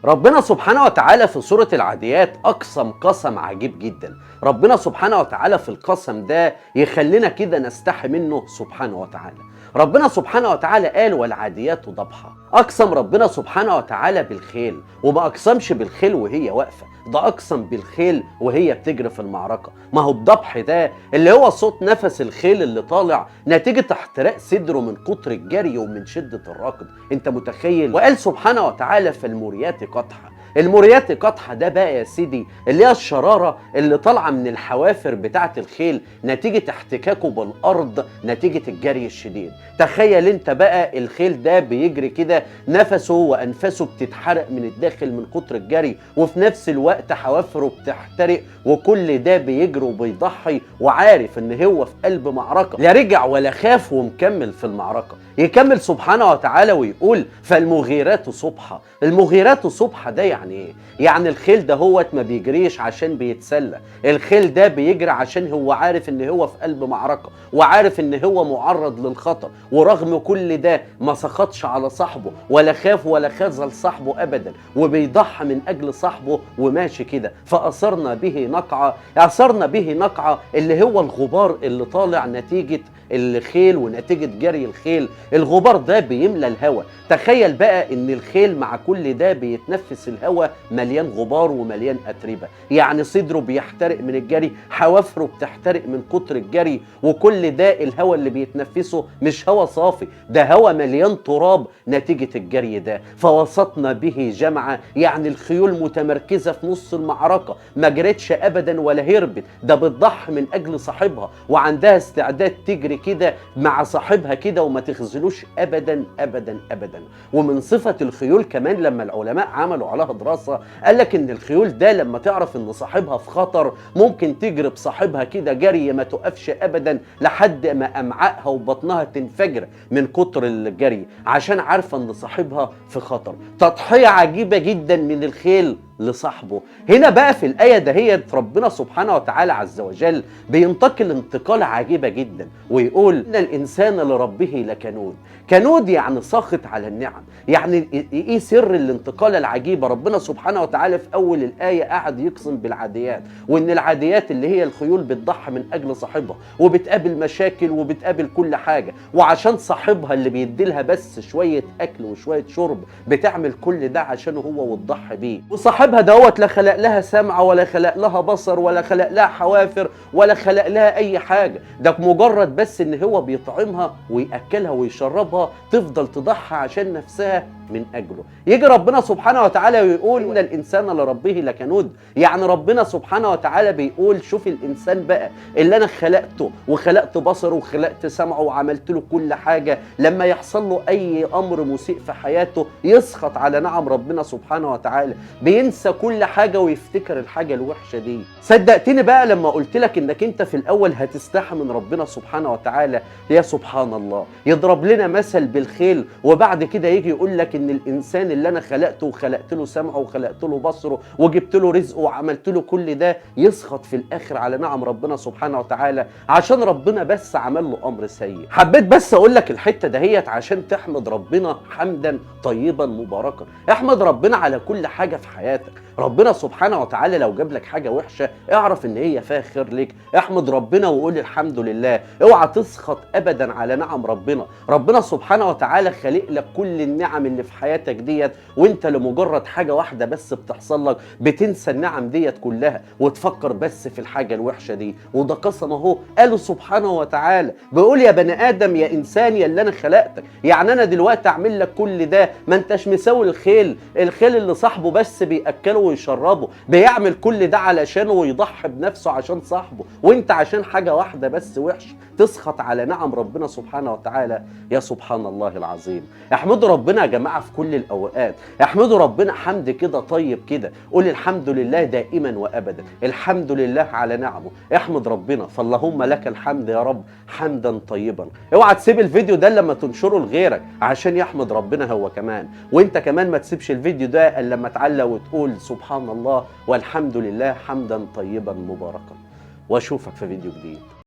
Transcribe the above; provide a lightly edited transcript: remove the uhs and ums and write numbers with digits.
ربنا سبحانه وتعالى في سورة العاديات أقسم قسم عجيب جدا. ربنا سبحانه وتعالى في القسم ده يخلينا كده نستحي منه سبحانه وتعالى. ربنا سبحانه وتعالى قال والعاديات ضبحا. أقسم ربنا سبحانه وتعالى بالخيل، وما أقسمش بالخيل وهي واقفة، ده أقسم بالخيل وهي بتجري في المعركة. ما هو الضبح ده اللي هو صوت نفس الخيل اللي طالع نتيجة احتراق صدره من كتر الجري ومن شدة الركض. انت متخيل؟ وقال سبحانه وتعالى فالموريات قدحا. الموريات قدحا ده بقى يا سيدي اللي هي الشرارة اللي طالعة من الحوافر بتاعة الخيل نتيجة احتكاكه بالأرض نتيجة الجري الشديد. تخيل انت بقى الخيل ده بيجري كده نفسه وأنفاسه بتتحرق من الداخل من كتر الجري، وفي نفس الوقت حوافره بتحترق، وكل ده بيجري وبيضحي وعارف ان هو في قلب معركة، لا رجع ولا خاف ومكمل في المعركة. يكمل سبحانه وتعالى ويقول فالمغيرات صبحا. المغيرات صبحا ده يعني ايه؟ يعني الخيل ده هو ما بيجريش عشان بيتسلى، الخيل ده بيجري عشان هو عارف ان هو في قلب معركة وعارف ان هو معرض للخطر، ورغم كل ده ما سخطش على صاحبه ولا خاف ولا خذل صاحبه ابدا، وبيضحي من اجل صاحبه وماشي كده. فاثرنا به نقعة، اثرنا به نقعة اللي هو الغبار اللي طالع نتيجة الخيل ونتيجة جري الخيل. الغبار ده بيملى الهواء. تخيل بقى ان الخيل مع كل ده بيتنفس الهواء مليان غبار ومليان اتربه، يعني صدره بيحترق من الجري، حوافره بتحترق من كتر الجري، وكل ده الهواء اللي بيتنفسه مش هواء صافي، ده هواء مليان تراب نتيجه الجري ده. فوسطنا به جمعا، يعني الخيول متمركزه في نص المعركه، ما جرتش ابدا ولا هربت، ده بتضحي من اجل صاحبها وعندها استعداد تجري كده مع صاحبها كده وما تخذلوش ابدا ابدا ابدا. ومن صفة الخيول كمان لما العلماء عملوا عليها دراسة قال لك ان الخيول ده لما تعرف ان صاحبها في خطر ممكن تجري بصاحبها كده جري ما تقفش ابدا لحد ما امعائها وبطنها تنفجر من كتر الجري، عشان عارفة ان صاحبها في خطر. تضحية عجيبة جدا من الخيل لصاحبه. هنا بقى في الآية دهيت ربنا سبحانه وتعالى عز وجل بينتقل انتقالة عجيبة جدا ويقول إن الإنسان لربه لكنود. كنود يعني ساخط على النعم. يعني إيه سر الانتقالة العجيبة؟ ربنا سبحانه وتعالى في أول الآية قاعد يقسم بالعاديات، وإن العاديات اللي هي الخيول بتضحي من أجل صاحبها وبتقابل مشاكل وبتقابل كل حاجة، وعشان صاحبها اللي بيديلها بس شوية أكل وشوية شرب بتعمل كل ده عشان هو وتضحي بيه. وصاحبها دوت لا خلق لها سمع ولا خلق لها بصر ولا خلق لها حوافر ولا خلق لها أي حاجة، ده مجرد بس إن هو بيطعمها ويأكلها ويشربها تفضل تضحي عشان نفسها من أجله. يجي ربنا سبحانه وتعالى ويقول إن الإنسان لربه لكنود. يعني ربنا سبحانه وتعالى بيقول شوف الإنسان بقى اللي أنا خلقته وخلقت بصره وخلقت سمعه وعملت له كل حاجة، لما يحصل له أي أمر مسيء في حياته يسخط على نعم ربنا سبحانه وتعالى، بينسى كل حاجة ويفتكر الحاجة الوحشة دي. صدقتني بقى لما قلت لك إنك أنت في الأول هتستحي من ربنا سبحانه وتعالى؟ يا سبحان الله، يضرب لنا مثل بالخيل وبعد كده يجي يقول لك ان الانسان اللي انا خلقته وخلقت له سمعه وخلقت له بصره وجبت له رزقه وعملت له كل ده يسخط في الاخر على نعم ربنا سبحانه وتعالى عشان ربنا بس عمل له امر سيء. حبيت بس اقول لك الحته دهيت عشان تحمد ربنا حمدا طيبا مباركا. احمد ربنا على كل حاجه في حياتك. ربنا سبحانه وتعالى لو جاب لك حاجه وحشه اعرف ان هي فيها خير ليك، احمد ربنا وقول الحمد لله. اوعى تسخط ابدا على نعم ربنا. ربنا سبحانه وتعالى خالق لك كل النعم اللي في حياتك ديت، وانت لمجرد حاجه واحده بس بتحصل لك بتنسى النعم ديت كلها وتفكر بس في الحاجه الوحشه دي. وده قسم اهو قاله سبحانه وتعالى بيقول يا بني ادم يا انسان يا اللي انا خلقتك. يعني انا دلوقتي اعمل لك كل ده؟ ما انتش مساوي الخيل. الخيل اللي صاحبه بس بياكله ويشربه بيعمل كل ده علشانه ويضحي بنفسه عشان صاحبه، وانت عشان حاجه واحده بس وحش تسخط على نعم ربنا سبحانه وتعالى. يا سبحان الله العظيم. احمدوا ربنا يا جماعه في كل الاوقات، احمدوا ربنا حمد كده طيب كده، قول الحمد لله دائما وابدا، الحمد لله على نعمه. احمد ربنا فاللهم لك الحمد يا رب حمدا طيبا. اوعى تسيب الفيديو ده لما تنشره لغيرك عشان يحمد ربنا هو كمان، وانت كمان ما تسيبش الفيديو ده الا لما تعلق وتقول سبحان الله والحمد لله حمدا طيبا مباركا. واشوفك في فيديو جديد.